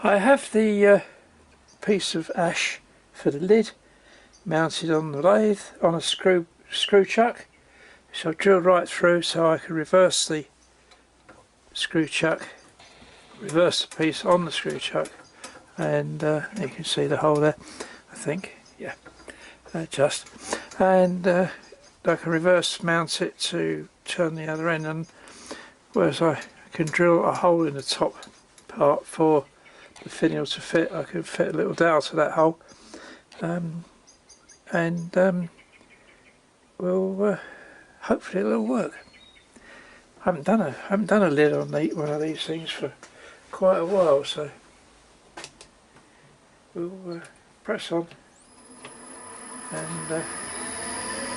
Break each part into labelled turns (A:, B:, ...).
A: I have the piece of ash for the lid mounted on the lathe on a screw chuck, so I've drilled right through so I can reverse the screw chuck, reverse the piece on the screw chuck, and you can see the hole there, I think, yeah, just, and I can reverse mount it to turn the other end, and whereas I can drill a hole in the top part for the finial to fit, I can fit a little dowel to that hole, and well, hopefully it'll work. I haven't done a lid on one of these things for quite a while, so we'll press on and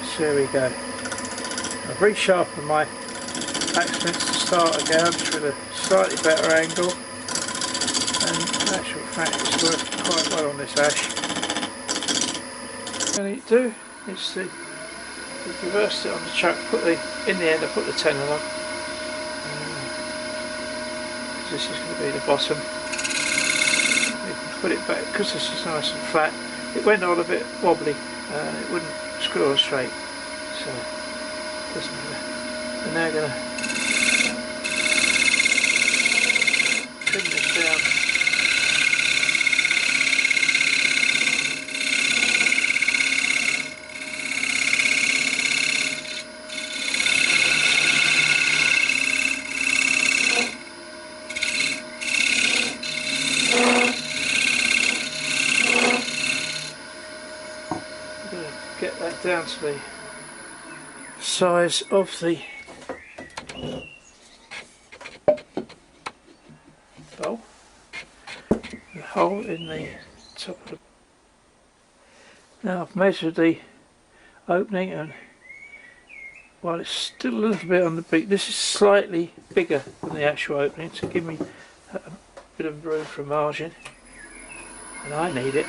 A: so there we go. I've resharpened my accents to start again with a slightly better angle, and in actual fact it's worked quite well on this ash. What I need to do is to reverse it on the chuck, in the end I put the tenon on. This is going to be the bottom. You can put it back, because this is nice and flat, it went on a bit wobbly, it wouldn't screw on straight, so it doesn't matter. We're now going to trim this down. Get that down to the size of the bowl, the hole in the top of the... Now I've measured the opening, and while it's still a little bit on the beak, this is slightly bigger than the actual opening to give me a bit of room for margin, and I need it.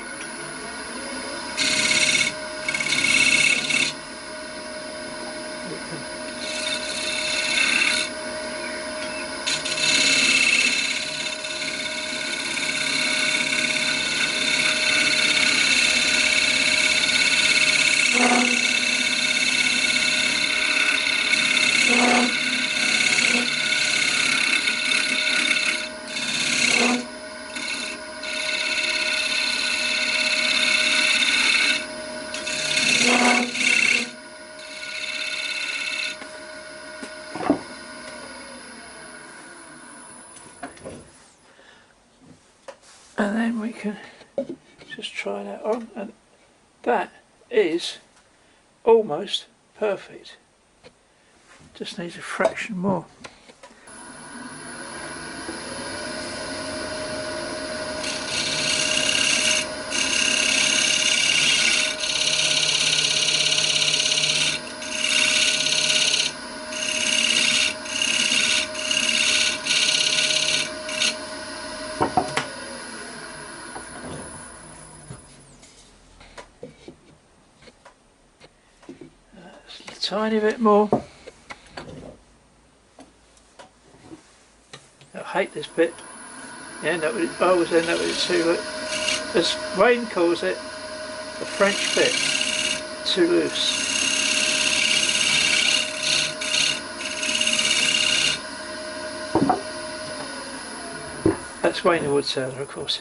A: And then we can just try that on, and that is almost perfect. Just needs a fraction more. Tiny bit more. I hate this bit. You end up with it, I always end up with it too, as Wayne calls it, the French bit, too loose. That's Wayne the wood sailor, of course.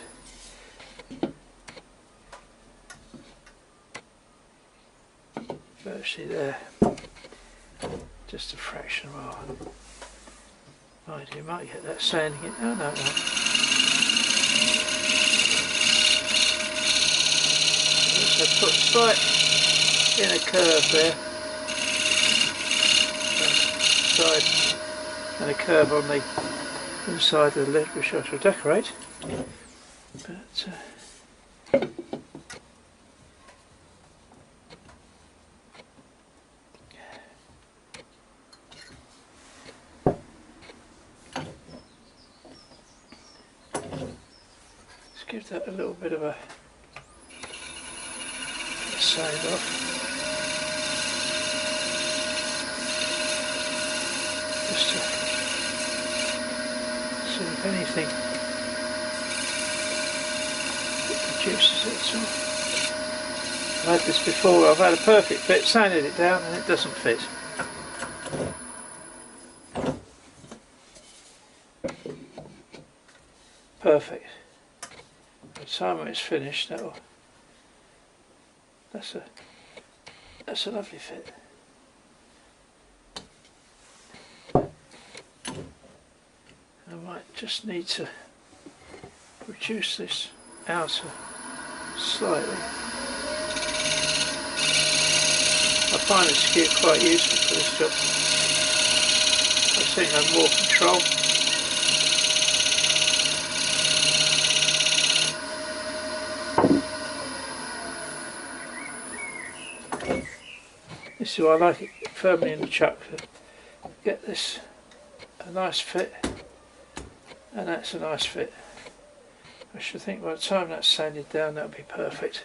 A: Virtually there. Just a fraction more. Right, you might get that sanding in. Oh no, no. So put a slight inner curve there. Side and a curve on the inside of the lid, which I shall decorate. But give that a little bit of a save off. Just to see if anything reduces it at all. I've had this before, I've had a perfect fit, sanded it down and it doesn't fit. Perfect. By the time it's finished, that's a lovely fit. I might just need to reduce this outer slightly. I find the skew quite useful for this job. I think I have more control. This is why I like it firmly in the chuck, to get this a nice fit, and that's a nice fit. I should think by the time that's sanded down that'll be perfect.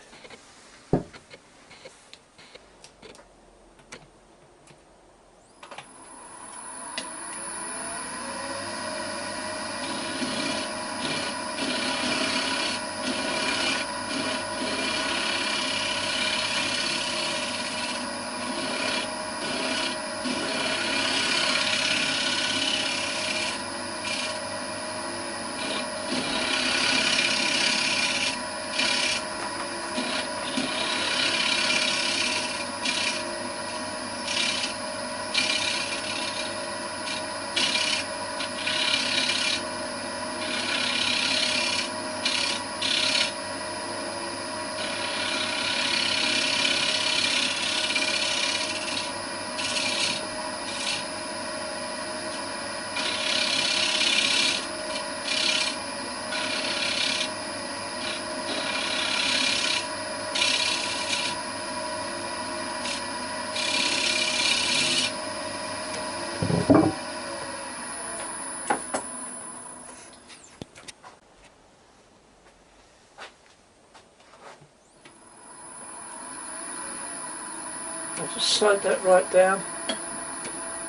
A: I'll just slide that right down.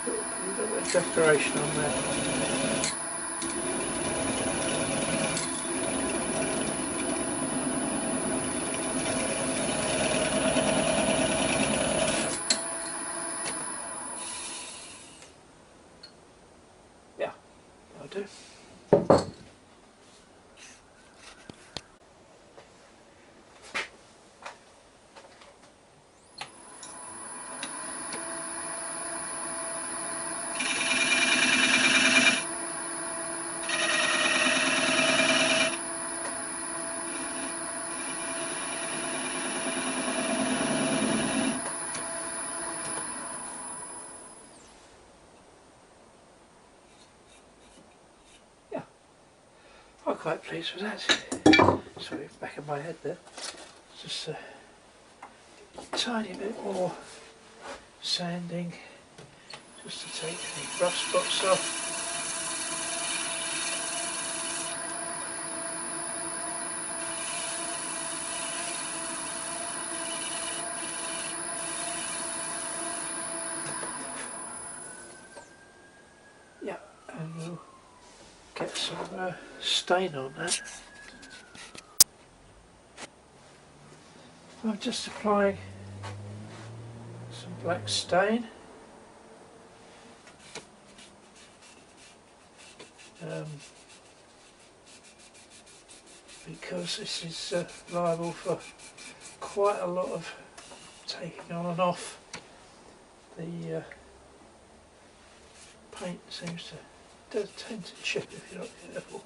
A: Put a little bit of decoration on there. Yeah, I'll do. I'm quite pleased with that. Sorry, back of my head there. Just a tiny bit more sanding, just to take the rough spots off. Yeah, and we'll get some stain on that. I'm just applying some black stain. Because this is liable for quite a lot of taking on and off. The paint does tend to chip if you're not careful.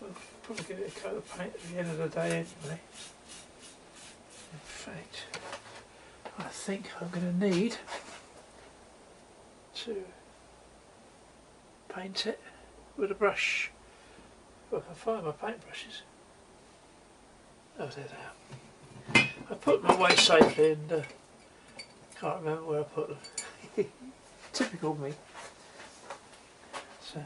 A: We'll probably give it a coat of paint at the end of the day anyway. In fact, I think I'm going to need to paint it with a brush. Well, I can find my paintbrushes. Oh, there they are. I put them away safely and can't remember where I put them. Typical me. So,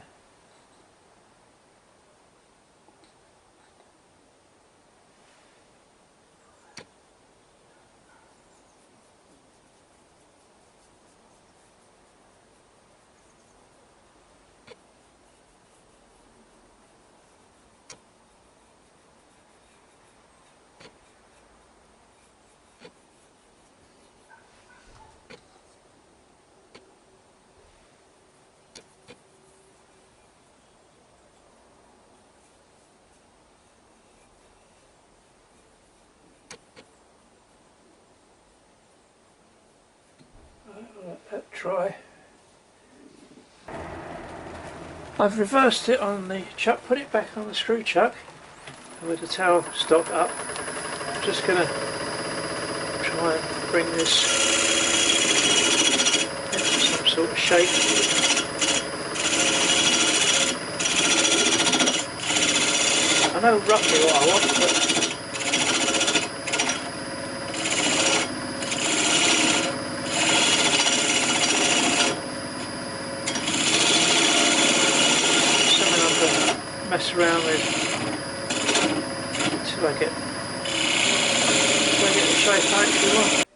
A: Let that dry. I've reversed it on the chuck, put it back on the screw chuck with the towel stock up. I'm just going to try and bring this into some sort of shape. I know roughly what I want, but something I'm going to mess around with until I get the shape I actually want.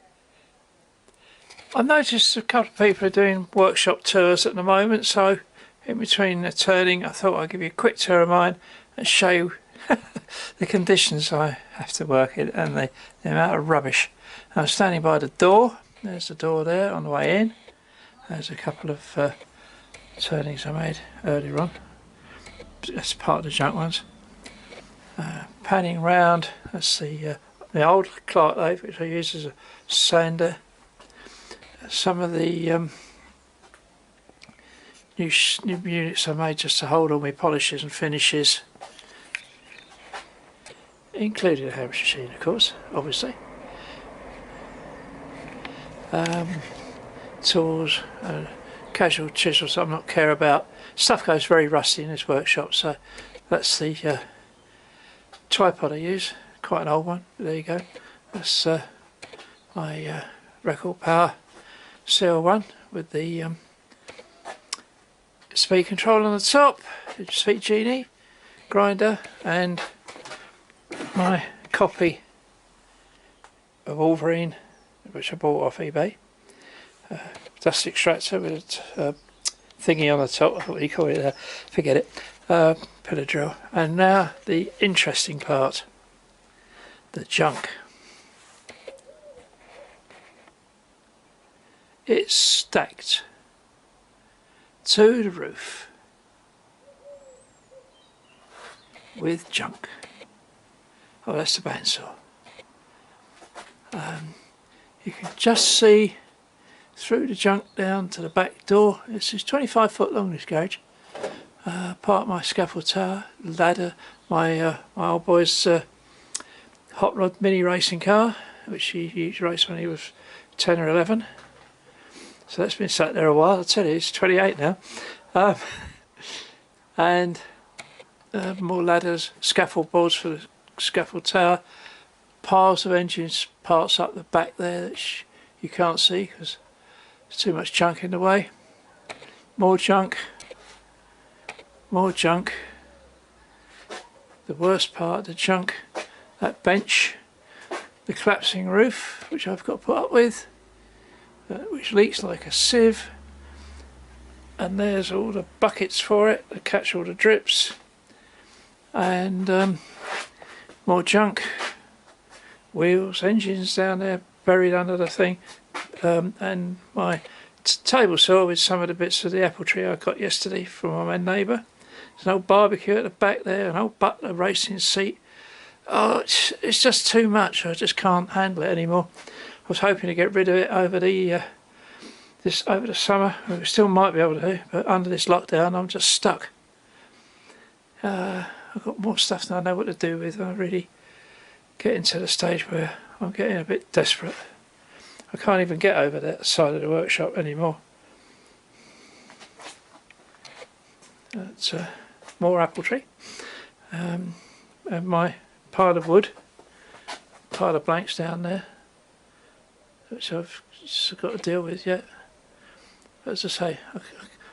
A: I've noticed a couple of people are doing workshop tours at the moment, so in between the turning I thought I'd give you a quick tour of mine and show you the conditions I have to work in and the amount of rubbish. I'm standing by the door. There's the door there on the way in. There's a couple of turnings I made earlier on. That's part of the junk ones. Panning round, that's the old Clark lathe which I use as a sander. Some of the new units I made just to hold all my polishes and finishes, including a hammer machine, of course, obviously. Tools, casual chisels I'm not care about. Stuff goes very rusty in this workshop, so that's the tripod I use, quite an old one, but there you go. That's my Record Power CL1 with the speed control on the top, the Speed Genie grinder, and my copy of Wolverine, which I bought off eBay. Dust extractor with a thingy on the top, what do you call it there? Forget it. Pillar drill. And now the interesting part, the junk. It's stacked to the roof with junk. Oh, that's the bandsaw. You can just see through the junk down to the back door. This is 25 foot long, this garage. Part of my scaffold tower, ladder, my old boy's hot rod mini racing car, which he used to race when he was 10 or 11. So that's been sat there a while. I tell you, it's 28 now. And more ladders, scaffold boards for the scaffold tower, piles of engines parts up the back there that you can't see because there's too much junk in the way. More junk, more junk. The worst part of the junk, that bench, the collapsing roof, which I've got to put up with, which leaks like a sieve, and there's all the buckets for it that catch all the drips, and more junk, wheels, engines down there buried under the thing, and my table saw with some of the bits of the apple tree I got yesterday from my neighbour. There's an old barbecue at the back there, an old Butler racing seat. Oh, it's just too much. I just can't handle it anymore. I was hoping to get rid of it over the over the summer. We still might be able to, but under this lockdown, I'm just stuck. I've got more stuff than I know what to do with. I'm really getting to the stage where I'm getting a bit desperate. I can't even get over that side of the workshop anymore. That's more apple tree, and my pile of wood, pile of blanks down there, which I've just got to deal with yet. But as I say,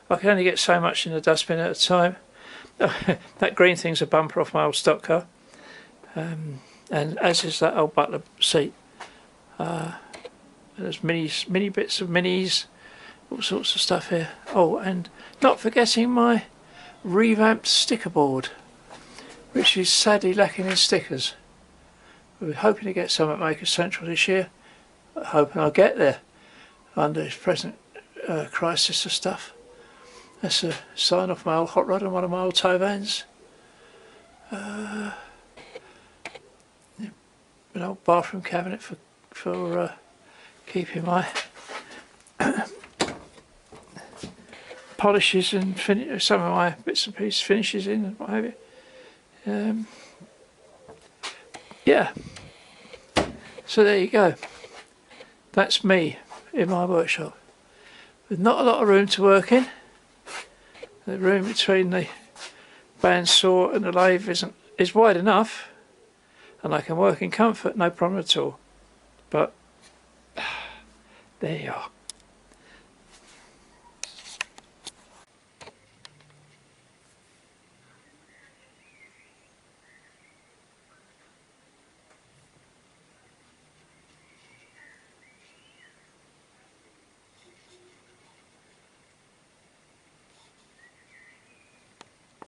A: I can only get so much in the dustbin at a time. That green thing's a bumper off my old stock car, and as is that old Butler seat. And there's mini bits of minis, all sorts of stuff here. Oh, and not forgetting my revamped sticker board, which is sadly lacking in stickers. We were hoping to get some at Maker Central this year, but hoping I'll get there under this present crisis of stuff. That's a sign off my old hot rod and one of my old tow vans. An old bathroom cabinet for keeping my polishes and some of my bits and pieces finishes in and what have you. Yeah, so there you go. That's me in my workshop with not a lot of room to work in. The room between the bandsaw and the lathe is wide enough, and I can work in comfort, no problem at all. But there you are.